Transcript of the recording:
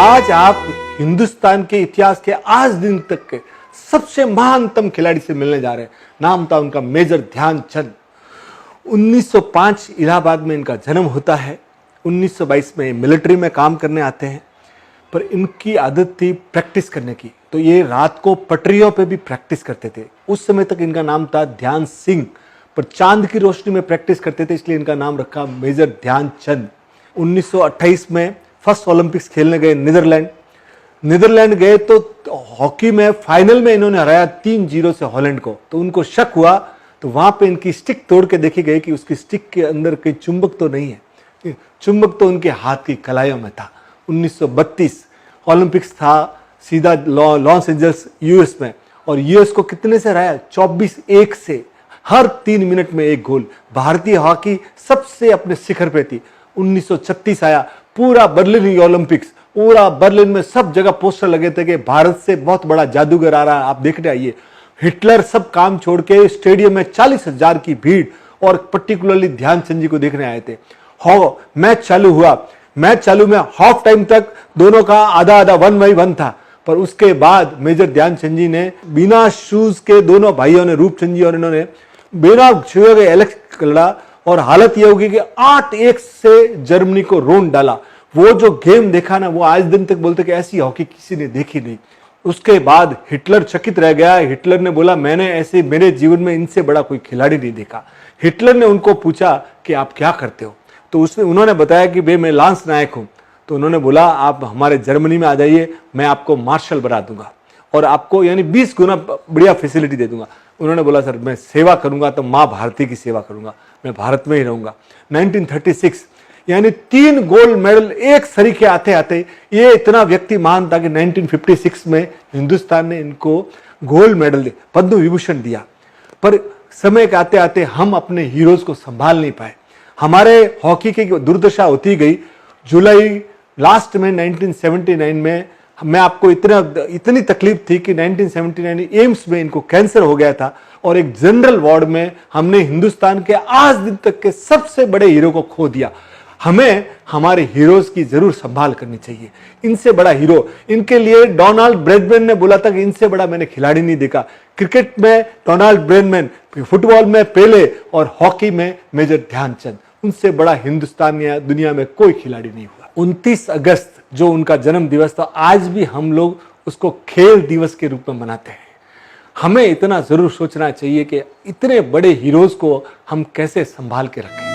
आज आप हिंदुस्तान के इतिहास के आज दिन तक के सबसे महानतम खिलाड़ी से मिलने जा रहे हैं। नाम था उनका मेजर ध्यानचंद। 1905 इलाहाबाद में इनका जन्म होता है। 1922 में मिलिट्री में काम करने आते हैं, पर इनकी आदत थी प्रैक्टिस करने की, तो ये रात को पटरियों पे भी प्रैक्टिस करते थे। उस समय तक इनका नाम था ध्यान सिंह, पर चांद की रोशनी में प्रैक्टिस करते थे, इसलिए इनका नाम रखा मेजर ध्यानचंद। 1928 में फर्स्ट ओलंपिक्स खेलने गए नीदरलैंड गए, तो हॉकी में फाइनल में इन्होंने हराया 3-0 से हॉलैंड को। तो उनको शक हुआ, तो वहां पे इनकी स्टिक तोड़ के देखी गई कि उसकी स्टिक के अंदर कोई चुंबक तो नहीं है। चुंबक तो उनके हाथ की कलाइयों में था। 1932 ओलंपिक्स था, सीधा लॉस एंजल्स यूएस में, और यूएस को कितने से हराया? 24-1 से। हर 3 मिनट में एक गोल। भारतीय हॉकी सबसे अपने शिखर पे थी। 1936 आया, पूरा बर्लिन ओलंपिक्स, पूरा बर्लिन में सब जगह पोस्टर लगे थे कि भारत से बहुत बड़ा जादूगर आ रहा है, आप देखने आइए। हिटलर सब काम छोड़ के स्टेडियम में 40,000 की भीड़, और पर्टिकुलरली ध्यानचंद जी को देखने आए थे। मैच चालू हुआ, मैच चालू में हाफ टाइम तक दोनों का आधा आधा 1-1 था, पर उसके बाद मेजर ध्यानचंद जी ने बिना शूज के, दोनों भाइयों ने, रूपचंद जी और इन्होंने बिना छुए के एलेक्स लड़ा, और हालत यह होगी कि 8-1 से जर्मनी को रोन डाला। वो जो गेम देखा ना, वो आज दिन तक बोलते कि ऐसी हॉकी किसी ने देखी नहीं। उसके बाद हिटलर चकित रह गया। हिटलर ने बोला, मैंने ऐसे मेरे जीवन में इनसे बड़ा कोई खिलाड़ी नहीं देखा। हिटलर ने उनको पूछा कि आप क्या करते हो, तो उन्होंने बताया कि भाई मैं लांस नायक हूं। तो उन्होंने बोला, आप हमारे जर्मनी में आ जाइए, मैं आपको मार्शल बना दूंगा और आपको यानी 20 गुना बढ़िया फैसिलिटी दे दूंगा। उन्होंने बोला, सर मैं सेवा करूंगा तो माँ भारती की सेवा करूंगा, मैं भारत में ही रहूंगा। 1936 यानी 3 गोल्ड मेडल एक सरीखे आते आते ये इतना व्यक्ति महान था कि 1956 में हिंदुस्तान ने इनको गोल्ड मेडल दिया, पद्म विभूषण दिया। पर समय के आते आते हम अपने हीरोज को संभाल नहीं पाए। हमारे हॉकी की दुर्दशा होती गई। जुलाई लास्ट में 1979 में मैं आपको इतनी तकलीफ थी कि 1979 एम्स में इनको कैंसर हो गया था, और एक जनरल वार्ड में हमने हिंदुस्तान के आज दिन तक के सबसे बड़े हीरो को खो दिया। हमें हमारे हीरोज की जरूर संभाल करनी चाहिए। इनसे बड़ा हीरो, इनके लिए डोनाल्ड ब्रैडमैन ने बोला था कि इनसे बड़ा मैंने खिलाड़ी नहीं देखा। क्रिकेट में डोनाल्ड ब्रैडमैन, फुटबॉल में पेले, और हॉकी में मेजर ध्यानचंद। उनसे बड़ा हिंदुस्तान या दुनिया में कोई खिलाड़ी नहीं हुआ। 29 अगस्त जो उनका जन्म दिवस था, आज भी हम लोग उसको खेल दिवस के रूप में मनाते हैं। हमें इतना जरूर सोचना चाहिए कि इतने बड़े हीरोज को हम कैसे संभाल के रखें।